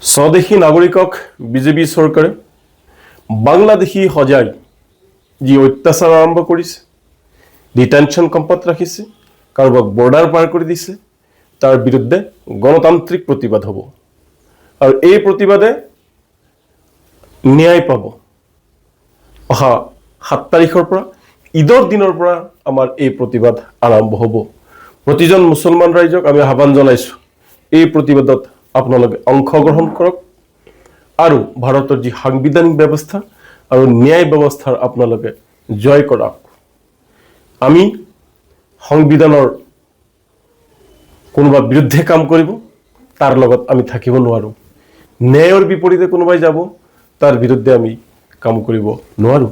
স্বদেশী নাগৰিকক বিজেপি চৰকাৰে বাংলাদেশী সজাই যি অত্যাচাৰ আৰম্ভ কৰিছে, ডিটেনশ্যন কেম্পত ৰাখিছে, কাৰোবাক বৰ্ডাৰ পাৰ কৰি দিছে, তাৰ বিৰুদ্ধে গণতান্ত্ৰিক প্ৰতিবাদ হ'ব। আৰু এই প্ৰতিবাদে ন্যায় পাব। অহা 7 তাৰিখৰ পৰা ঈদৰ দিনৰ পৰা আমাৰ এই প্ৰতিবাদ আৰম্ভ হ'ব। প্ৰতিজন মুছলমান ৰাইজক আমি আহ্বান জনাইছোঁ, এই প্ৰতিবাদত আপোনালোকে অংশগ্ৰহণ কৰক আৰু ভাৰতৰ যি সাংবিধানিক ব্যৱস্থা আৰু ন্যায় ব্যৱস্থাৰ আপোনালোকে জয় কৰক। আমি সংবিধানৰ কোনোবা বিৰুদ্ধে কাম কৰিব, তাৰ লগত আমি থাকিব নোৱাৰোঁ। ন্যায়ৰ বিপৰীতে কোনোবাই যাব, তাৰ বিৰুদ্ধে আমি কাম কৰিব নোৱাৰোঁ।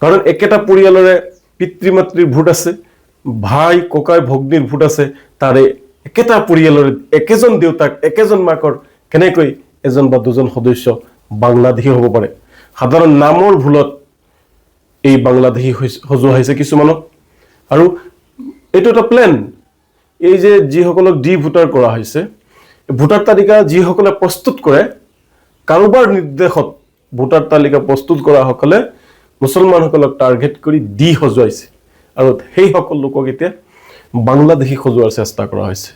কাৰণ একেটা পৰিয়ালৰে পিতৃ মাতৃৰ ভোট আছে, ভাই ককাই ভগ্নীৰ ভোট আছে, তাৰে একেটা পৰিয়ালৰে একেজন দেউতাক একেজন মাকৰ কেনেকৈ এজন বা দুজন সদস্য বাংলাদেশী হ'ব পাৰে? সাধাৰণ নামৰ ভুলত এই বাংলাদেশী সজোৱা হৈছে কিছুমানক। আৰু এইটো এটা প্লেন, এই যে যিসকলক ভোটাৰ কৰা হৈছে, ভোটাৰ তালিকা যিসকলে প্ৰস্তুত কৰে, কাৰোবাৰ নিৰ্দেশত ভোটাৰ তালিকা প্ৰস্তুত কৰা সকলে মুছলমানসকলক টাৰ্গেট কৰি সজুৱাইছে আৰু সেইসকল লোকক এতিয়া বাংলাদেশী সজোৱাৰ চেষ্টা কৰা হৈছে।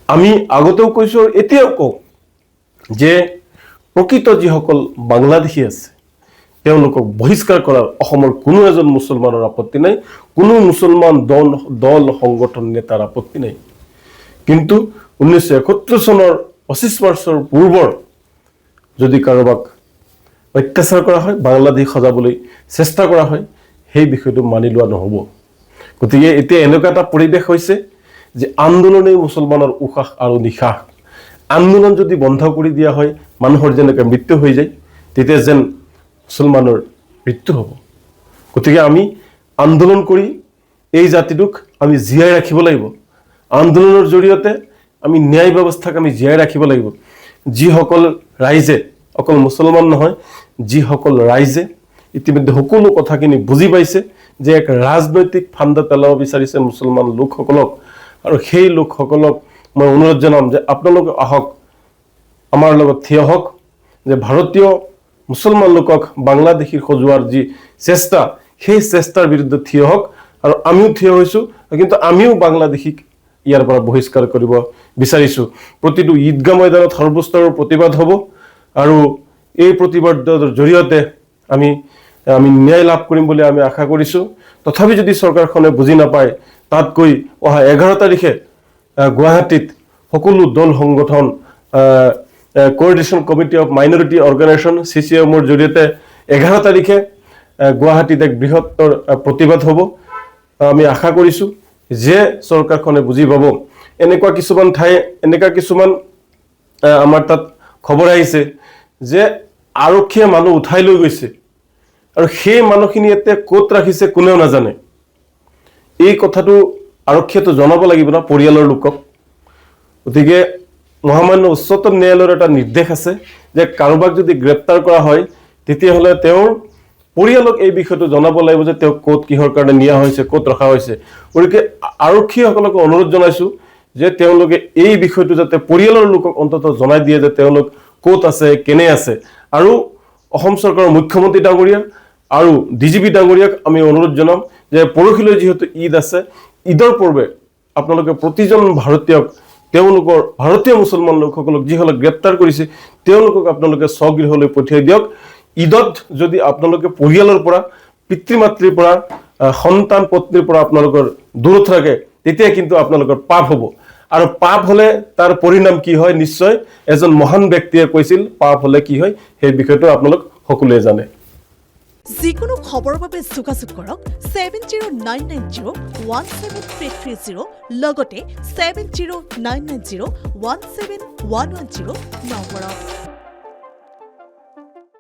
আমি আগতেও কৈছোঁ আৰু এতিয়াও কওঁ যে প্ৰকৃত যিসকল বাংলাদেশী আছে তেওঁলোকক বহিষ্কাৰ কৰাৰ অসমৰ কোনো এজন মুছলমানৰ আপত্তি নাই, কোনো মুছলমান দল সংগঠন নেতাৰ আপত্তি নাই। কিন্তু 1971 চনৰ 25 মাৰ্চৰ পূৰ্বৰ যদি কাৰোবাক অত্যাচাৰ কৰা হয়, বাংলাদেশ সজাবলৈ চেষ্টা কৰা হয়, সেই বিষয়টো মানি লোৱা নহ'ব। গতিকে এতিয়া এনেকুৱা এটা পৰিৱেশ হৈছে যে আন্দোলনেই মুছলমানৰ উশাহ আৰু নিশাহ। আন্দোলন যদি বন্ধ কৰি দিয়া হয়, মানুহৰ যেনেকৈ মৃত্যু হৈ যায়, তেতিয়া যেন মুছলমানৰ মৃত্যু হ'ব। গতিকে আমি আন্দোলন কৰি এই জাতিটোক আমি জীয়াই ৰাখিব লাগিব। আন্দোলনৰ জৰিয়তে আমি ন্যায় ব্যৱস্থাক আমি জীয়াই ৰাখিব লাগিব। যিসকল ৰাইজে, অকল মুছলমান নহয়, যিসকল ৰাইজে ইতিমধ্যে সকলো কথাখিনি বুজি পাইছে যে এক ৰাজনৈতিক ফান্দা পেলাব বিচাৰিছে মুছলমান লোকসকলক, আৰু সেই লোকসকলক মই অনুৰোধ জনাম যে আপোনালোকে আহক, আমাৰ লগত থিয় হওক, যে ভাৰতীয় মুছলমান লোকক বাংলাদেশী সজোৱাৰ যি চেষ্টা, সেই চেষ্টাৰ বিৰুদ্ধে থিয় হওক। আৰু আমিও থিয় হৈছোঁ, কিন্তু আমিও বাংলাদেশীক ইয়াৰ পৰা বহিষ্কাৰ কৰিব বিচাৰিছোঁ। প্ৰতিটো ঈদগাহ ময়দানত সৰ্বস্তৰৰ প্ৰতিবাদ হ'ব আৰু এই প্ৰতিবাদৰ জৰিয়তে আমি ন্যায় লাভ কৰিম বুলি আমি আশা কৰিছোঁ। তথাপি যদি চৰকাৰখনে বুজি নাপায়, তাতকৈ অহা 11 তাৰিখে গুৱাহাটীত সকলো দল সংগঠন, coordination committee of minority organisation CCMৰ জৰিয়তে 11 তাৰিখে গুৱাহাটীত এক বৃহত্তৰ প্ৰতিবাদ হ'ব। আমি আশা কৰিছোঁ যে চৰকাৰখনে বুজি পাব। এনেকুৱা কিছুমান আমাৰ তাত খবৰ আহিছে যে আৰক্ষীয়ে মানুহ উঠাই লৈ গৈছে আৰু সেই মানুহখিনি এতিয়া ক'ত ৰাখিছে কোনেও নাজানে। এই কথাটো আৰক্ষীয়েতো জনাব লাগিব না পৰিয়ালৰ লোকক। গতিকে মহামান্য উচ্চতম ন্যায়ালয়ৰ এটা নিৰ্দেশ আছে যে কাৰোবাক যদি গ্ৰেপ্তাৰ কৰা হয়, তেতিয়াহ'লে তেওঁৰ পৰিয়ালক এই বিষয়টো জনাব লাগিব যে তেওঁক ক'ত কিহৰ কাৰণে নিয়া হৈছে, ক'ত ৰখা হৈছে। গতিকে আৰক্ষীসকলক অনুৰোধ জনাইছোঁ যে তেওঁলোকে এই বিষয়টো যাতে পৰিয়ালৰ লোকক অন্ততঃ জনাই দিয়ে যে তেওঁলোক ক'ত আছে, কেনে আছে। আৰু অসম চৰকাৰৰ মুখ্যমন্ত্ৰী ডাঙৰীয়া আৰু DGP ডাঙৰীয়াক আমি অনুৰোধ জনাম যে পৰহিলৈ যিহেতু ঈদ আছে, ঈদৰ পূৰ্বে আপোনালোকে প্ৰতিজন ভাৰতীয়ক, তেওঁলোকৰ ভাৰতীয় মুছলমান লোকসকলক যিসকলক গ্ৰেপ্তাৰ কৰিছে, তেওঁলোকক আপোনালোকে স্বগৃহলৈ পঠিয়াই দিয়ক। ঈদত যদি আপোনালোকে পৰিয়ালৰ পৰা, পিতৃ মাতৃৰ পৰা, সন্তান পত্নীৰ পৰা আপোনালোকৰ দূৰত থাকে, তেতিয়া কিন্তু আপোনালোকৰ পাপ হ'ব। আৰু পাপ হ'লে তাৰ পৰিণাম কি হয়, নিশ্চয় এজন মহান ব্যক্তিয়ে কৈছিল, পাপ হ'লে কি হয়, সেই বিষয়টো আপোনালোক সকলোৱে জানে। যিকোনো খবৰৰ বাবে যোগাযোগ কৰক 7099017330 লগতে 7099017110 নম্বৰত।